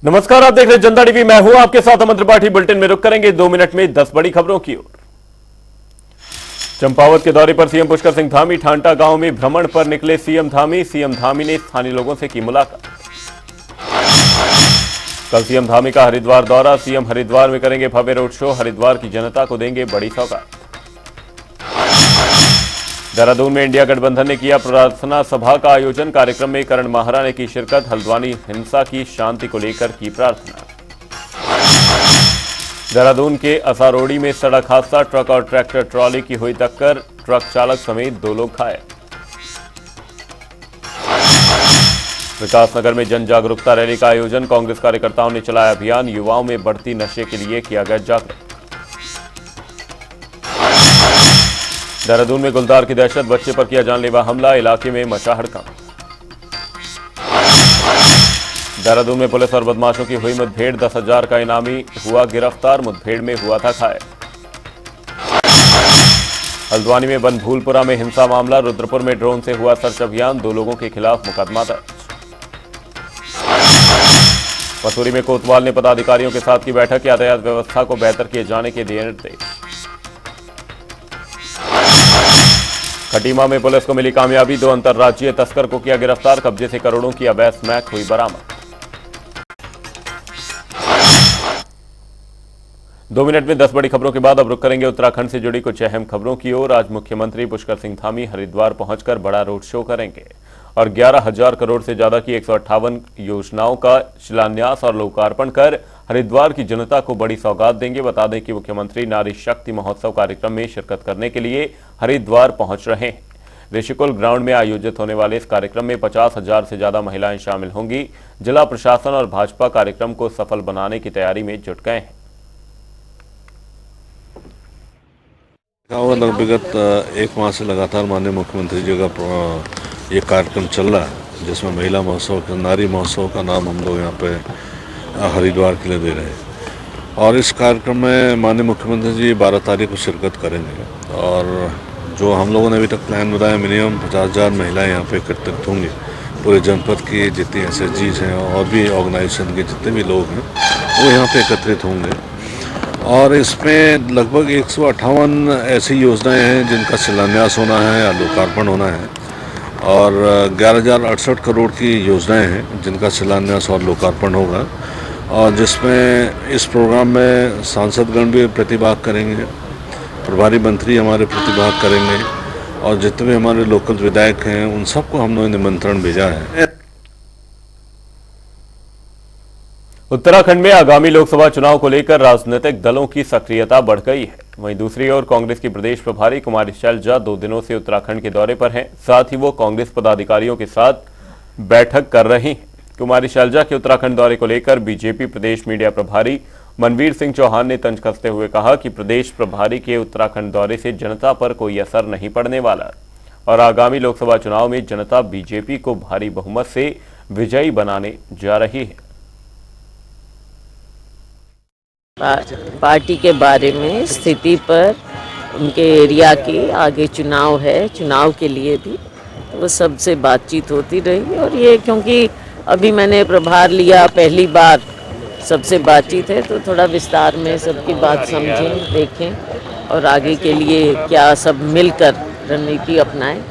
नमस्कार, आप देख रहे हैं जनता टीवी। मैं हूं आपके साथ अमन त्रिपाठी। बुलेटिन में रुक करेंगे 2 मिनट में 10 बड़ी खबरों की ओर। चंपावत के दौरे पर सीएम पुष्कर सिंह धामी ठांटा गांव में भ्रमण पर निकले सीएम धामी ने स्थानीय लोगों से की मुलाकात। कल सीएम धामी का हरिद्वार दौरा। सीएम हरिद्वार में करेंगे भव्य रोड शो। हरिद्वार की जनता को देंगे बड़ी सौगात। देहरादून में इंडिया गठबंधन ने किया प्रार्थना सभा का आयोजन। कार्यक्रम में करण माहरा ने की शिरकत। हल्द्वानी हिंसा की शांति को लेकर की प्रार्थना। देहरादून के असारोड़ी में सड़क हादसा। ट्रक और ट्रैक्टर ट्रॉली की हुई टक्कर। ट्रक चालक समेत 2 लोग घायल। विकासनगर में जन जागरूकता रैली का आयोजन। कांग्रेस कार्यकर्ताओं ने चलाया अभियान। युवाओं में बढ़ती नशे के लिए किया गया जागरूक। देहरादून में गुलदार की दहशत। बच्चे पर किया जानलेवा हमला। इलाके में मचा हड़कंप। देहरादून में पुलिस और बदमाशों की हुई मुठभेड़। 10,000 का इनामी हुआ गिरफ्तार। मुठभेड़ में हुआ था घायल। हल्द्वानी में बनभूलपुरा में हिंसा मामला। रुद्रपुर में ड्रोन से हुआ सर्च अभियान। 2 लोगों के खिलाफ मुकदमा दर्ज। पसूरी में कोतवाल ने पदाधिकारियों के साथ की बैठक। यातायात व्यवस्था को बेहतर किए जाने के दिए निर्देश। खटीमा में पुलिस को मिली कामयाबी। 2 अंतर्राज्यीय तस्कर को किया गिरफ्तार। कब्जे से करोड़ों की अवैध स्मैक हुई बरामद। 2 मिनट में 10 बड़ी खबरों के बाद अब रुक करेंगे उत्तराखंड से जुड़ी कुछ अहम खबरों की ओर। आज मुख्यमंत्री पुष्कर सिंह धामी हरिद्वार पहुंचकर बड़ा रोड शो करेंगे और 11,000 करोड़ से ज्यादा की 158 योजनाओं का शिलान्यास और लोकार्पण कर हरिद्वार की जनता को बड़ी सौगात देंगे। बता दें कि मुख्यमंत्री नारी शक्ति महोत्सव कार्यक्रम में शिरकत करने के लिए हरिद्वार पहुंच रहे हैं। ऋषिकुल ग्राउंड में आयोजित होने वाले इस कार्यक्रम में 50,000 से ज्यादा महिलाएं शामिल होंगी। जिला प्रशासन और भाजपा कार्यक्रम को सफल बनाने की तैयारी में जुट गए हैं। विगत 1 माह से लगातार माननीय मुख्यमंत्री जी का ये कार्यक्रम चल रहा है, जिसमें महिला महोत्सव नारी महोत्सव का नाम हम लोग यहाँ पे हरिद्वार के लिए दे रहे हैं। और इस कार्यक्रम में माननीय मुख्यमंत्री जी 12 तारीख को शिरकत करेंगे। और जो हम लोगों ने अभी तक प्लान बनाया, मिनिमम 50,000 महिलाएं यहाँ पे एकत्रित होंगी। पूरे जनपद की जितनी SHGs हैं और भी ऑर्गेनाइजेशन के जितने भी लोग हैं वो यहाँ पे एकत्रित होंगे। और इसमें लगभग 158 ऐसी योजनाएं हैं जिनका शिलान्यास होना है या लोकार्पण होना है। और 11,068 करोड़ की योजनाएं हैं जिनका शिलान्यास और लोकार्पण होगा। और जिसमें इस प्रोग्राम में सांसदगण भी प्रतिभाग करेंगे, प्रभारी मंत्री हमारे प्रतिभाग करेंगे और जितने भी हमारे लोकल विधायक हैं उन सबको हमने निमंत्रण भेजा है। उत्तराखंड में आगामी लोकसभा चुनाव को लेकर राजनीतिक दलों की सक्रियता बढ़ गई है। वहीं दूसरी ओर कांग्रेस की प्रदेश प्रभारी कुमारी शैलजा 2 दिनों से उत्तराखंड के दौरे पर हैं। साथ ही वो कांग्रेस पदाधिकारियों के साथ बैठक कर रही हैं। कुमारी शैलजा के उत्तराखंड दौरे को लेकर बीजेपी प्रदेश मीडिया प्रभारी मनवीर सिंह चौहान ने तंज कसते हुए कहा कि प्रदेश प्रभारी के उत्तराखंड दौरे से जनता पर कोई असर नहीं पड़ने वाला और आगामी लोकसभा चुनाव में जनता बीजेपी को भारी बहुमत से विजयी बनाने जा रही है। पार्टी के बारे में, स्थिति पर, उनके एरिया की आगे चुनाव है, चुनाव के लिए भी वो सबसे बातचीत होती रही। और ये क्योंकि अभी मैंने प्रभार लिया, पहली बार सबसे बातचीत है, तो थोड़ा विस्तार में सबकी बात समझें, देखें और आगे के लिए क्या सब मिलकर रणनीति अपनाएं।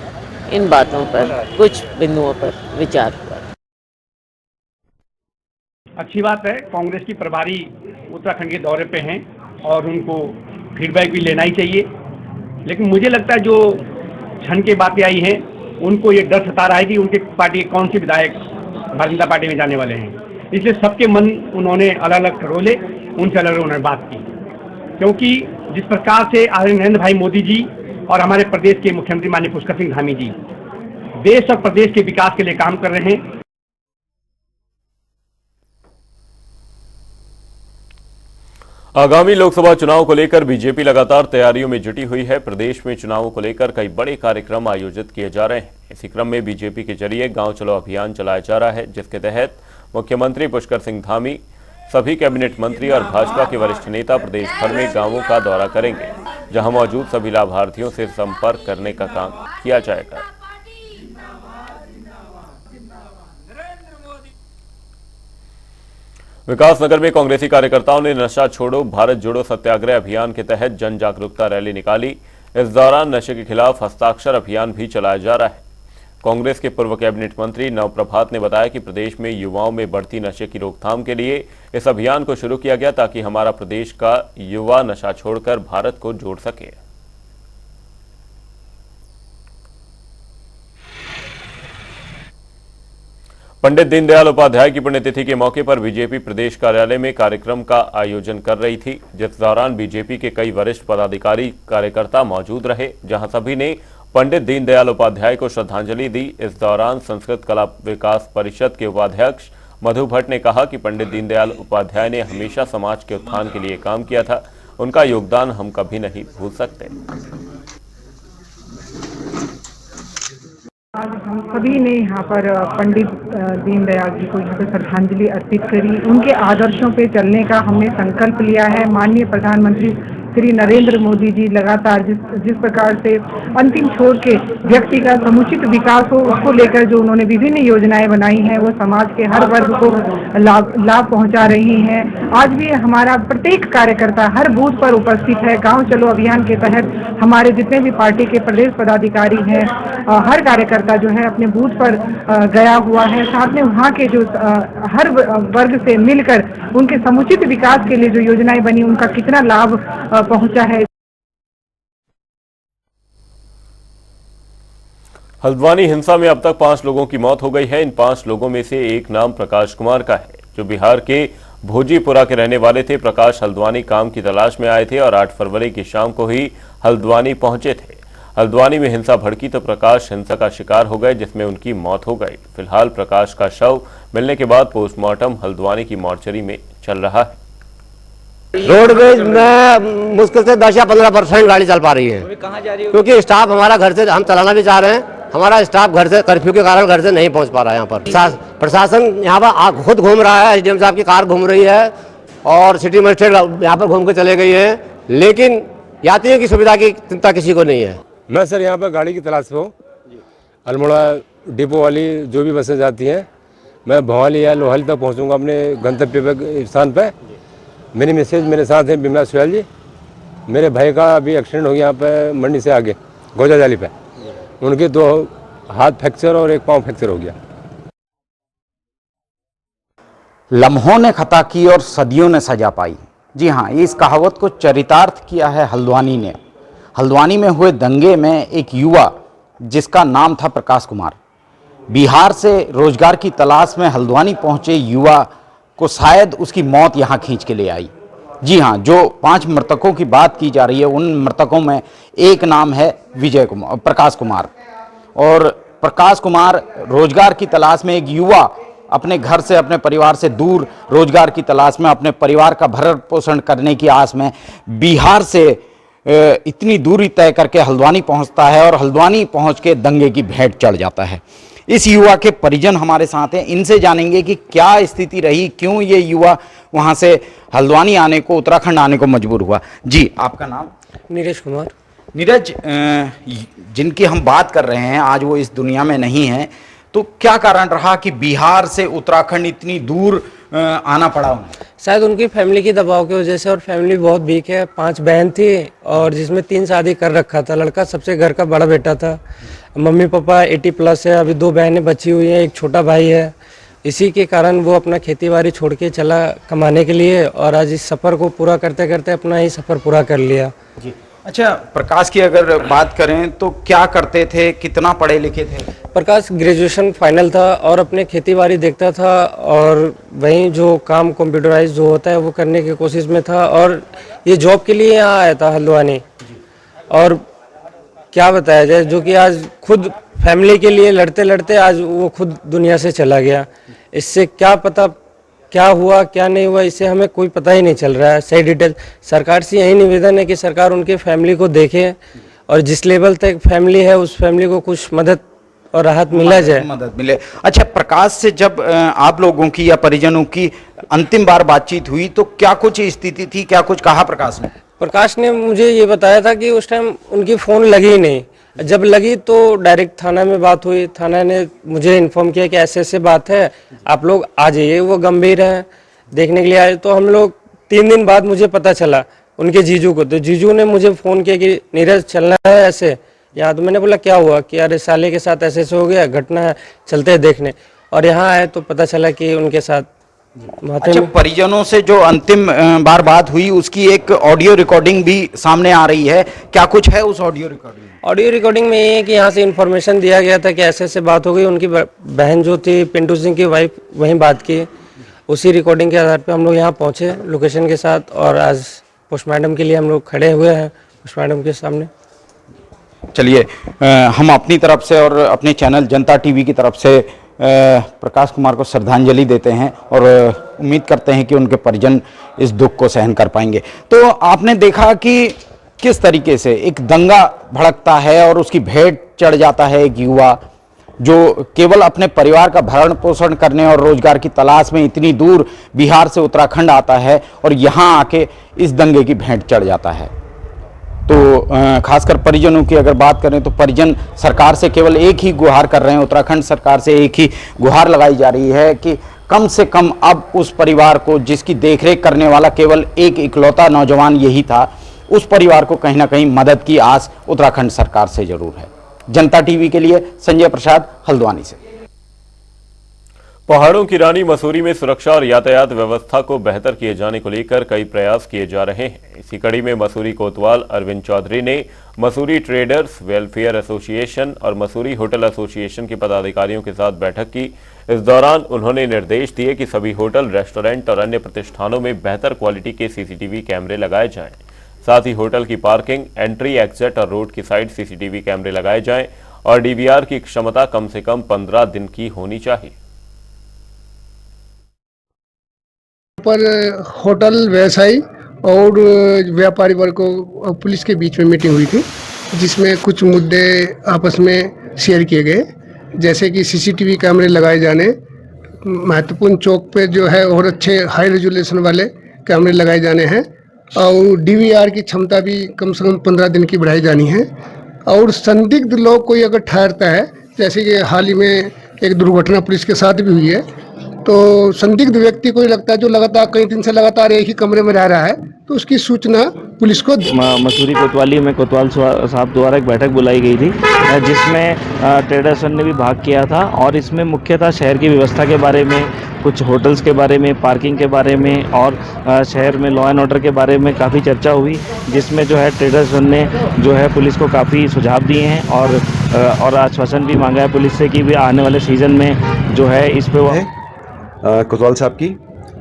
इन बातों पर, कुछ बिंदुओं पर विचार हुआ। अच्छी बात है, कांग्रेस की प्रभारी उत्तराखंड के दौरे पे हैं और उनको फीडबैक भी लेना ही चाहिए। लेकिन मुझे लगता है जो क्षण की बातें आई हैं उनको ये डर सता रहा है कि उनके पार्टी के कौन से विधायक भारतीय जनता पार्टी में जाने वाले हैं। इसलिए सबके मन उन्होंने अलग अलग टटोले, उनसे अलग अलग उन्होंने बात की। क्योंकि जिस प्रकार से आदरणीय नरेंद्र भाई मोदी जी और हमारे प्रदेश के मुख्यमंत्री माननीय पुष्कर सिंह धामी जी देश और प्रदेश के विकास के लिए काम कर रहे हैं। आगामी लोकसभा चुनाव को लेकर बीजेपी लगातार तैयारियों में जुटी हुई है। प्रदेश में चुनावों को लेकर कई बड़े कार्यक्रम आयोजित किए जा रहे हैं। इसी क्रम में बीजेपी के जरिए गांव चलो अभियान चलाया जा रहा है, जिसके तहत मुख्यमंत्री पुष्कर सिंह धामी, सभी कैबिनेट मंत्री और भाजपा के वरिष्ठ नेता प्रदेश भर में गांवों का दौरा करेंगे, जहां मौजूद सभी लाभार्थियों से संपर्क करने का काम किया जाएगा। विकासनगर में कांग्रेसी कार्यकर्ताओं ने नशा छोड़ो भारत जोड़ो सत्याग्रह अभियान के तहत जन जागरूकता रैली निकाली। इस दौरान नशे के खिलाफ हस्ताक्षर अभियान भी चलाया जा रहा है। कांग्रेस के पूर्व कैबिनेट मंत्री नवप्रभात ने बताया कि प्रदेश में युवाओं में बढ़ती नशे की रोकथाम के लिए इस अभियान को शुरू किया गया ताकि हमारा प्रदेश का युवा नशा छोड़कर भारत को जोड़ सके। पंडित दीनदयाल उपाध्याय की पुण्यतिथि के मौके पर बीजेपी प्रदेश कार्यालय में कार्यक्रम का आयोजन कर रही थी, जिस दौरान बीजेपी के कई वरिष्ठ पदाधिकारी कार्यकर्ता मौजूद रहे, जहां सभी ने पंडित दीनदयाल उपाध्याय को श्रद्धांजलि दी। इस दौरान संस्कृत कला विकास परिषद के उपाध्यक्ष मधु भट्ट ने कहा कि पंडित दीनदयाल उपाध्याय ने हमेशा समाज के उत्थान के लिए काम किया था, उनका योगदान हम कभी नहीं भूल सकते। आज हम सभी ने यहाँ पर पंडित दीनदयाल जी को यहाँ पे श्रद्धांजलि अर्पित करी। उनके आदर्शों पे चलने का हमने संकल्प लिया है। माननीय प्रधानमंत्री श्री नरेंद्र मोदी जी लगातार जिस प्रकार से अंतिम छोर के व्यक्ति का समुचित विकास हो, उसको लेकर जो उन्होंने विभिन्न योजनाएं बनाई हैं, वो समाज के हर वर्ग को लाभ पहुंचा रही हैं। आज भी हमारा प्रत्येक कार्यकर्ता हर बूथ पर उपस्थित है। गांव चलो अभियान के तहत हमारे जितने भी पार्टी के प्रदेश पदाधिकारी हैं, हर कार्यकर्ता जो है अपने बूथ पर गया हुआ है। साथ में वहाँ के जो हर वर्ग से मिलकर उनके समुचित विकास के लिए जो योजनाएं बनी, उनका कितना लाभ पहुंचा है। हल्द्वानी हिंसा में अब तक 5 लोगों की मौत हो गई है। इन 5 लोगों में से एक नाम प्रकाश कुमार का है, जो बिहार के भोजीपुरा के रहने वाले थे। प्रकाश हल्द्वानी काम की तलाश में आए थे और 8 फरवरी की शाम को ही हल्द्वानी पहुंचे थे। हल्द्वानी में हिंसा भड़की तो प्रकाश हिंसा का शिकार हो गए, जिसमें उनकी मौत हो गई। फिलहाल प्रकाश का शव मिलने के बाद पोस्टमार्टम हल्द्वानी की मॉर्चरी में चल रहा है। रोडवेज में मुश्किल से 10 या 15% गाड़ी चल पा रही है, क्योंकि स्टाफ हमारा घर से, हम चलाना भी चाह रहे हैं, हमारा स्टाफ घर से कर्फ्यू के कारण घर से नहीं पहुंच पा रहा है। यहाँ पर प्रशासन यहाँ पर खुद घूम रहा है, एसडीएम साहब की कार घूम रही है और सिटी मजिस्ट्रेट यहाँ पर घूम के चले गई है, लेकिन यात्रियों की सुविधा की चिंता किसी को नहीं है। मैं सर यहाँ पर गाड़ी की तलाश में हूँ। अल्मोड़ा डिपो वाली जो भी बसें जाती हैं, मैं भवाली या लोहली तक पहुँचूँगा अपने गंतव्य स्थान पर। मेरी मिसेज मेरे साथ हैं बिमला सुयाल जी। मेरे भाई का अभी एक्सीडेंट हो गया यहाँ पे मंडी से आगे गोजा जाली पे, उनके 2 हाथ फ्रैक्चर और 1 पाँव फ्रैक्चर हो गया। लम्हों ने खता की और सदियों ने सजा पाई। जी हाँ, इस कहावत को चरितार्थ किया है हल्द्वानी ने। हल्द्वानी में हुए दंगे में एक युवा जिसका नाम था प्रकाश कुमार, बिहार से रोजगार की तलाश में हल्द्वानी पहुंचे युवा को शायद उसकी मौत यहां खींच के ले आई। जी हां, जो 5 मृतकों की बात की जा रही है, उन मृतकों में एक नाम है प्रकाश कुमार। और प्रकाश कुमार रोजगार की तलाश में, एक युवा अपने घर से, अपने परिवार से दूर रोजगार की तलाश में, अपने परिवार का भरण पोषण करने की आस में बिहार से इतनी दूरी तय करके हल्द्वानी पहुंचता है और हल्द्वानी पहुंच के दंगे की भेंट चढ़ जाता है। इस युवा के परिजन हमारे साथ हैं, इनसे जानेंगे कि क्या स्थिति रही, क्यों ये युवा वहां से हल्द्वानी आने को, उत्तराखंड आने को मजबूर हुआ। जी, आपका नाम? नीरज कुमार। नीरज, जिनकी हम बात कर रहे हैं आज वो इस दुनिया में नहीं है, तो क्या कारण रहा कि बिहार से उत्तराखंड इतनी दूर आना पड़ा उन्हें? शायद उनकी फैमिली की दबाव की वजह से, और फैमिली बहुत वीक है। 5 बहन थी और जिसमें 3 शादी कर रखा था। लड़का सबसे घर का बड़ा बेटा था। मम्मी पापा 80+ है, अभी 2 बहनें बची हुई हैं, एक छोटा भाई है। इसी के कारण वो अपना खेती बाड़ी छोड़ के चला कमाने के लिए, और आज इस सफ़र को पूरा करते करते अपना ही सफ़र पूरा कर लिया। जी, अच्छा, प्रकाश की अगर बात करें तो क्या करते थे, कितना पढ़े लिखे थे? प्रकाश ग्रेजुएशन फाइनल था और अपने खेती बाड़ी देखता था, और वहीं जो काम कंप्यूटराइज जो होता है वो करने की कोशिश में था। और ये जॉब के लिए यहाँ आया था हल्द्वानी, और क्या बताया जाए, जो कि आज खुद फैमिली के लिए लड़ते लड़ते आज वो खुद दुनिया से चला गया। इससे क्या पता क्या हुआ क्या नहीं हुआ, इससे हमें कोई पता ही नहीं चल रहा है सही डिटेल। सरकार से यही निवेदन है कि सरकार उनके फैमिली को देखे, और जिस लेवल तक फैमिली है उस फैमिली को कुछ मदद और राहत मिला जाए, मदद मिले। अच्छा, प्रकाश से जब आप लोगों की या परिजनों की अंतिम बार बातचीत हुई तो क्या कुछ स्थिति थी, क्या कुछ कहा प्रकाश ने? प्रकाश ने मुझे ये बताया था कि उस टाइम उनकी फ़ोन लगी ही नहीं। जब लगी तो डायरेक्ट थाना में बात हुई। थाना ने मुझे इन्फॉर्म किया कि ऐसे ऐसे बात है, आप लोग आ जाइए। वो गंभीर हैं, देखने के लिए आए। तो हम लोग 3 दिन बाद मुझे पता चला उनके जीजू को, तो जीजू ने मुझे फ़ोन किया कि नीरज चलना है ऐसे यहाँ। तो मैंने बोला क्या हुआ, कि अरे साले के साथ ऐसे हो गया, घटना है, चलते हैं देखने। और यहाँ आए तो पता चला कि उनके साथ अच्छा, परिजनों से जो अंतिम बार बात हुई उसकी एक ऑडियो रिकॉर्डिंग भी सामने आ रही है, क्या कुछ है उस ऑडियो रिकॉर्डिंग में? ऑडियो रिकॉर्डिंग में ये है कि यहाँ से इन्फॉर्मेशन दिया गया था कि ऐसे ऐसे बात हो गई। उनकी बहन जो थी पिंटू सिंह की वाइफ, वहीं बात की। उसी रिकॉर्डिंग के आधार पे हम लोग यहाँ पहुँचे लोकेशन के साथ, और आज पोस्टमार्टम के लिए हम लोग खड़े हुए हैं पोस्टमार्टम के सामने। चलिए, हम अपनी तरफ से और अपने चैनल जनता टीवी की तरफ से प्रकाश कुमार को श्रद्धांजलि देते हैं और उम्मीद करते हैं कि उनके परिजन इस दुख को सहन कर पाएंगे। तो आपने देखा कि किस तरीके से एक दंगा भड़कता है और उसकी भेंट चढ़ जाता है एक युवा जो केवल अपने परिवार का भरण पोषण करने और रोजगार की तलाश में इतनी दूर बिहार से उत्तराखंड आता है और यहाँ आके इस दंगे की भेंट चढ़ जाता है। तो खासकर परिजनों की अगर बात करें तो परिजन सरकार से केवल एक ही गुहार कर रहे हैं, उत्तराखंड सरकार से एक ही गुहार लगाई जा रही है कि कम से कम अब उस परिवार को जिसकी देखरेख करने वाला केवल एक इकलौता नौजवान यही था, उस परिवार को कहीं ना कहीं मदद की आस उत्तराखंड सरकार से जरूर है। जनता टीवी के लिए संजय प्रसाद, हल्द्वानी से। पहाड़ों की रानी मसूरी में सुरक्षा और यातायात व्यवस्था को बेहतर किए जाने को लेकर कई प्रयास किए जा रहे हैं। इसी कड़ी में मसूरी कोतवाल अरविंद चौधरी ने मसूरी ट्रेडर्स वेलफेयर एसोसिएशन और मसूरी होटल एसोसिएशन के पदाधिकारियों के साथ बैठक की। इस दौरान उन्होंने निर्देश दिए कि सभी होटल, रेस्टोरेंट और अन्य प्रतिष्ठानों में बेहतर क्वालिटी के सीसीटीवी कैमरे लगाए जाएं। साथ ही होटल की पार्किंग, एंट्री, एग्जिट और रोड की साइड सीसीटीवी कैमरे लगाए जाएं और डीवीआर की क्षमता कम से कम 15 दिन की होनी चाहिए। पर होटल व्यवसायी और व्यापारी वर्ग को पुलिस के बीच में मीटिंग हुई थी, जिसमें कुछ मुद्दे आपस में शेयर किए गए, जैसे कि सीसीटीवी कैमरे लगाए जाने, महत्वपूर्ण चौक पे जो है और अच्छे हाई रेजोल्यूशन वाले कैमरे लगाए जाने हैं, और डीवीआर की क्षमता भी कम से कम 15 दिन की बढ़ाई जानी है। और संदिग्ध लोग कोई अगर ठहरता है, जैसे कि हाल ही में एक दुर्घटना पुलिस के साथ भी हुई है, तो संदिग्ध व्यक्ति कोई लगता है जो लगातार कई दिन से लगातार एक ही कमरे में रह रहा है, तो उसकी सूचना पुलिस को। मसूरी कोतवाली में कोतवाल साहब द्वारा एक बैठक बुलाई गई थी, जिसमें ट्रेडर्स ने भी भाग किया था, और इसमें मुख्यतः शहर की व्यवस्था के बारे में, कुछ होटल्स के बारे में, पार्किंग के बारे में और शहर में लॉ एंड ऑर्डर के बारे में काफ़ी चर्चा हुई, जिसमें जो है ट्रेडर्स ने जो है पुलिस को काफ़ी सुझाव दिए हैं और आश्वासन भी मांगा है पुलिस से कि भी आने वाले सीज़न में जो है इस पर कोतवाल साहब की,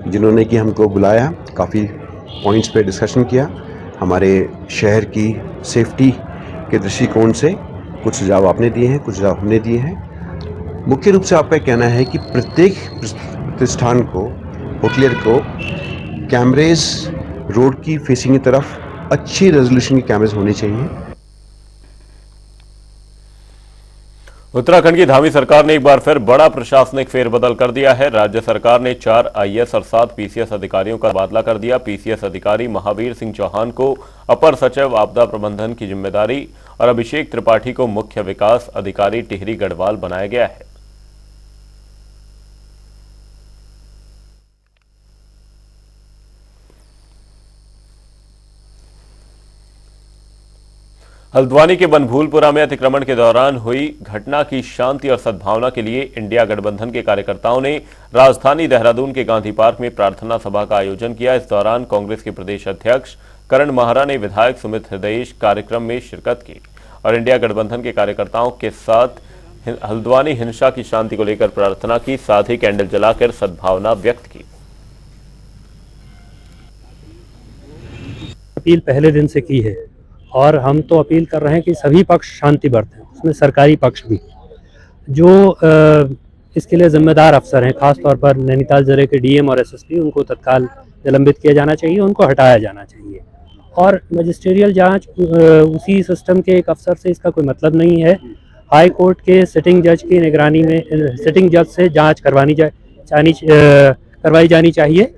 जिन्होंने कि हमको बुलाया, काफ़ी पॉइंट्स पे डिस्कशन किया, हमारे शहर की सेफ्टी के दृष्टिकोण से कुछ सुझाव आपने दिए हैं, कुछ सुझाव हमने दिए हैं। मुख्य रूप से आपका कहना है कि प्रत्येक प्रतिष्ठान को, होटलियर को कैमरेज रोड की फेसिंग की तरफ अच्छी रेजोल्यूशन के कैमरेज होने चाहिए। उत्तराखंड की धामी सरकार ने एक बार फिर बड़ा प्रशासनिक फेरबदल कर दिया है। राज्य सरकार ने 4 आईएएस और 7 पीसीएस अधिकारियों का तबादला कर दिया। पीसीएस अधिकारी महावीर सिंह चौहान को अपर सचिव आपदा प्रबंधन की जिम्मेदारी और अभिषेक त्रिपाठी को मुख्य विकास अधिकारी टिहरी गढ़वाल बनाया गया है। हल्द्वानी के बनभूलपुरा में अतिक्रमण के दौरान हुई घटना की शांति और सद्भावना के लिए इंडिया गठबंधन के कार्यकर्ताओं ने राजधानी देहरादून के गांधी पार्क में प्रार्थना सभा का आयोजन किया। इस दौरान कांग्रेस के प्रदेश अध्यक्ष करण माहरा ने विधायक सुमित हृदय कार्यक्रम में शिरकत की और इंडिया गठबंधन के कार्यकर्ताओं के साथ हल्द्वानी हिंसा की शांति को लेकर प्रार्थना की, साथ ही कैंडल जलाकर सद्भावना व्यक्त की। अपील पहले दिन से की है और हम तो अपील कर रहे हैं कि सभी पक्ष शांति बरतें, उसमें सरकारी पक्ष भी। जो इसके लिए जिम्मेदार अफसर हैं, खासतौर पर नैनीताल जिले के डीएम और एसएसपी, उनको तत्काल निलंबित किया जाना चाहिए, उनको हटाया जाना चाहिए। और मजिस्ट्रियल जांच उसी सिस्टम के एक अफसर से इसका कोई मतलब नहीं है। हाई कोर्ट के सिटिंग जज की निगरानी में सिटिंग जज से जाँच करवाई जानी चाहिए।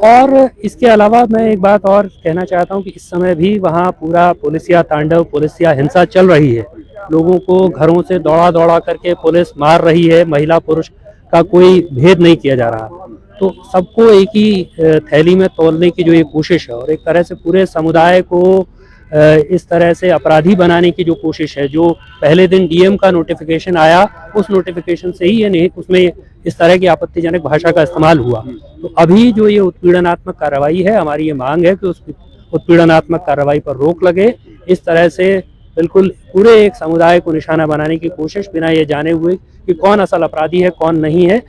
और इसके अलावा मैं एक बात और कहना चाहता हूं कि इस समय भी वहां पूरा पुलिसिया तांडव, पुलिसिया हिंसा चल रही है। लोगों को घरों से दौड़ा दौड़ा करके पुलिस मार रही है, महिला पुरुष का कोई भेद नहीं किया जा रहा। तो सबको एक ही थैली में तौलने की जो ये कोशिश है और एक तरह से पूरे समुदाय को इस तरह से अपराधी बनाने की जो कोशिश है, जो पहले दिन डीएम का नोटिफिकेशन आया उस नोटिफिकेशन से ही ये नहीं उसमें इस तरह की आपत्तिजनक भाषा का इस्तेमाल हुआ। तो अभी जो ये उत्पीड़नात्मक कार्रवाई है, हमारी ये मांग है कि उस उत्पीड़नात्मक कार्रवाई पर रोक लगे। इस तरह से बिल्कुल पूरे एक समुदाय को निशाना बनाने की कोशिश बिना ये जाने हुए कि कौन असल अपराधी है कौन नहीं है।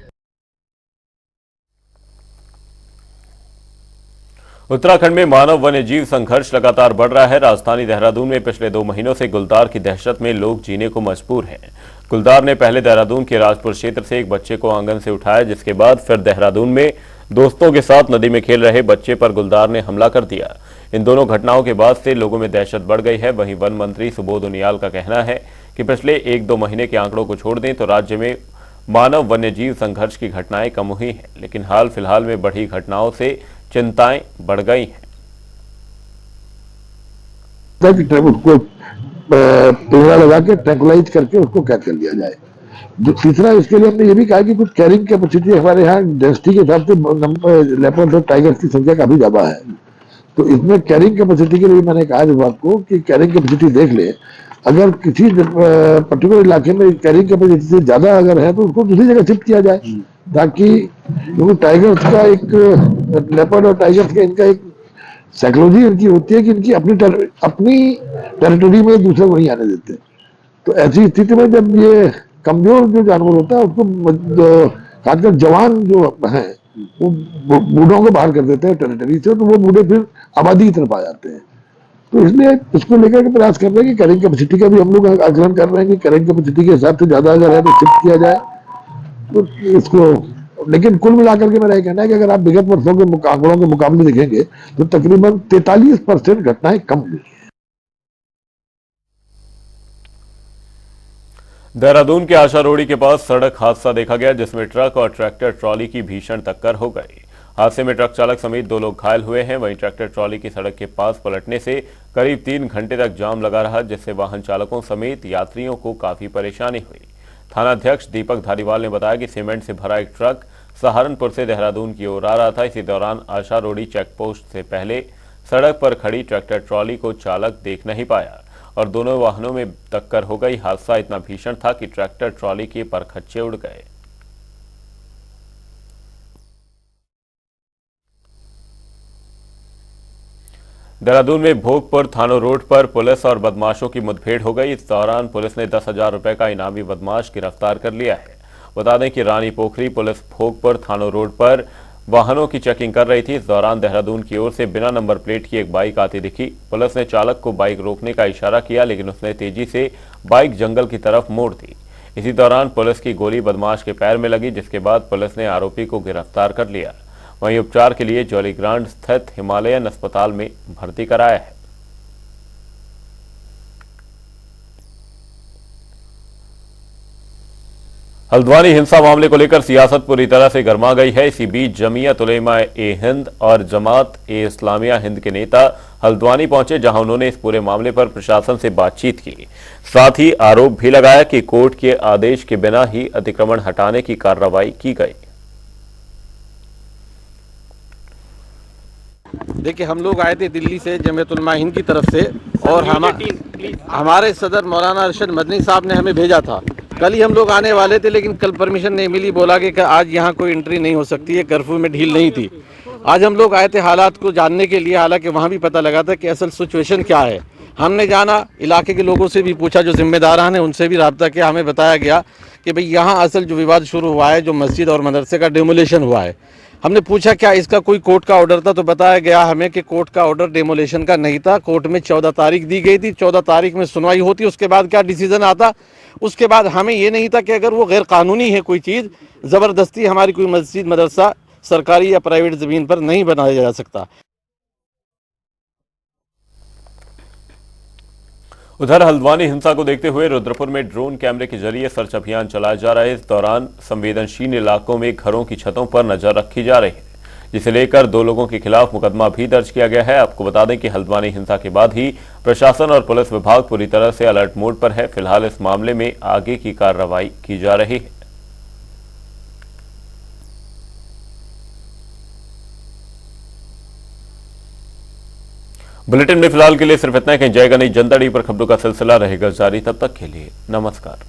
उत्तराखंड में मानव वन्य जीव संघर्ष लगातार बढ़ रहा है। राजधानी देहरादून में पिछले 2 महीनों से गुलदार की दहशत में लोग जीने को मजबूर हैं। गुलदार ने पहले देहरादून के राजपुर क्षेत्र से एक बच्चे को आंगन से उठाया, जिसके बाद फिर देहरादून में दोस्तों के साथ नदी में खेल रहे बच्चे पर गुलदार ने हमला कर दिया। इन दोनों घटनाओं के बाद से लोगों में दहशत बढ़ गई है। वहीं वन मंत्री सुबोध उनियाल का कहना है कि पिछले 1-2 महीने के आंकड़ों को छोड़ दें तो राज्य में मानव वन्य जीव संघर्ष की घटनाएं कम हुई हैं, लेकिन हाल फिलहाल में बढ़ी घटनाओं से चिंताएं बढ़ गई हैं। उसको पिंजरा लगा के ट्रैंकुलाइज करके उसको कैद कर लिया जाए। तीसरा, इसके लिए हमने ये भी कहा कि कुछ कैरिंग कैपेसिटी हमारे यहाँ डेंसिटी के हिसाब से लेपर्ड और टाइगर की संख्या काफी ज्यादा है, तो इसमें कैरिंग कैपेसिटी के लिए मैंने कहा विभाग को कि कैरिंग कैपेसिटी देख ले। अगर किसी पर्टिकुलर इलाके में कैरिंग कैपेसिटी से ज्यादा अगर है तो उसको दूसरी जगह शिफ्ट किया जाए, ताकि क्योंकि टाइगर्स का एक लेपर्ड और टाइगर्स का इनका एक साइकोलॉजी इनकी होती है कि इनकी अपनी टेरिटरी में दूसरे को नहीं आने देते। तो ऐसी स्थिति में जब ये कमजोर जो जानवर होता है उसको खासकर जवान जो है वो बूढ़ों को बाहर कर देते हैं टेरिटरी से, तो वो बूढ़े फिर आबादी की तरफ आ जाते हैं। तो इसलिए इसको लेकर के प्रयास कर रहे हैं कि कैरिंग कैपेसिटी का भी हम लोग आकलन कर रहे हैं कि कैरिंग कैपेसिटी के हिसाब से ज्यादा अगर है तो शिफ्ट किया जाए। तो इसको लेकिन कुल मिलाकर के मेरा ये कहना है कि अगर आप विगत वर्षों के आंकड़ों के मुकाबले देखेंगे तो तकरीबन 43% घटनाएं कम हुई हैं। देहरादून के आशा रोड़ी के पास सड़क हादसा देखा गया, जिसमें ट्रक और ट्रैक्टर ट्रॉली की भीषण टक्कर हो गई। हादसे में ट्रक चालक समेत 2 लोग घायल हुए हैं। वहीं ट्रैक्टर ट्रॉली की सड़क के पास पलटने से करीब 3 घंटे तक जाम लगा रहा, जिससे वाहन चालकों समेत यात्रियों को काफी परेशानी हुई। थानाध्यक्ष दीपक धारीवाल ने बताया कि सीमेंट से भरा एक ट्रक सहारनपुर से देहरादून की ओर आ रहा था। इसी दौरान आशा रोड़ी चेकपोस्ट से पहले सड़क पर खड़ी ट्रैक्टर ट्रॉली को चालक देख नहीं पाया और दोनों वाहनों में टक्कर हो गई। हादसा इतना भीषण था कि ट्रैक्टर ट्रॉली के परखच्चे उड़ गए। देहरादून में भोगपुर थानो रोड पर पुलिस और बदमाशों की मुठभेड़ हो गई। इस दौरान पुलिस ने 10,000 रुपए का इनामी बदमाश गिरफ्तार कर लिया है। बता दें कि रानी पोखरी पुलिस भोगपुर थानो रोड पर वाहनों की चेकिंग कर रही थी। इस दौरान देहरादून की ओर से बिना नंबर प्लेट की एक बाइक आती दिखी। पुलिस ने चालक को बाइक रोकने का इशारा किया, लेकिन उसने तेजी से बाइक जंगल की तरफ मोड़ दी। इसी दौरान पुलिस की गोली बदमाश के पैर में लगी, जिसके बाद पुलिस ने आरोपी को गिरफ्तार कर लिया। वहीं उपचार के लिए जौलीग्रांट स्थित हिमालयन अस्पताल में भर्ती कराया है। हल्द्वानी हिंसा मामले को लेकर सियासत पूरी तरह से गर्मा गई है। इसी बीच जमीयत उलेमा-ए-हिंद और जमात-ए-इस्लामिया हिंद के नेता हल्द्वानी पहुंचे, जहां उन्होंने इस पूरे मामले पर प्रशासन से बातचीत की। साथ ही आरोप भी लगाया कि कोर्ट के आदेश के बिना ही अतिक्रमण हटाने की कार्रवाई की गई। देखिए, हम लोग आए थे दिल्ली से जमीयत उलेमा-ए-हिंद की तरफ से और हमारे सदर मौलाना अरशद मदनी साहब ने हमें भेजा था। कल ही हम लोग आने वाले थे, लेकिन कल परमिशन नहीं मिली। बोला कि आज यहाँ कोई एंट्री नहीं हो सकती है, कर्फ्यू में ढील नहीं थी। आज हम लोग आए थे हालात को जानने के लिए, हालांकि वहाँ भी पता लगा था कि असल सिचुएशन क्या है। हमने जाना, इलाके के लोगों से भी पूछा, जो जिम्मेदारान हैं उनसे भी रब्ता किया। हमें बताया गया कि भाई यहाँ असल जो विवाद शुरू हुआ है, जो मस्जिद और मदरसे का डेमोलेशन हुआ है। हमने पूछा क्या इसका कोई कोर्ट का ऑर्डर था, तो बताया गया हमें कि कोर्ट का ऑर्डर डेमोलेशन का नहीं था। कोर्ट में 14 तारीख दी गई थी, 14 तारीख में सुनवाई होती, उसके बाद क्या डिसीजन आता। उसके बाद हमें ये नहीं था कि अगर वो गैर कानूनी है कोई चीज़, ज़बरदस्ती हमारी कोई मस्जिद मदरसा सरकारी या प्राइवेट ज़मीन पर नहीं बनाया जा सकता। उधर हल्द्वानी हिंसा को देखते हुए रुद्रपुर में ड्रोन कैमरे के जरिए सर्च अभियान चलाया जा रहा है। इस दौरान संवेदनशील इलाकों में घरों की छतों पर नजर रखी जा रही है, जिसे लेकर 2 लोगों के खिलाफ मुकदमा भी दर्ज किया गया है। आपको बता दें कि हल्द्वानी हिंसा के बाद ही प्रशासन और पुलिस विभाग पूरी तरह से अलर्ट मोड पर है। फिलहाल इस मामले में आगे की कार्रवाई की जा रही है। बुलेटिन में फिलहाल के लिए सिर्फ इतना ही। कहीं जाएगा नहीं जनता डी पर खबरों का सिलसिला रहेगा जारी। तब तक के लिए नमस्कार।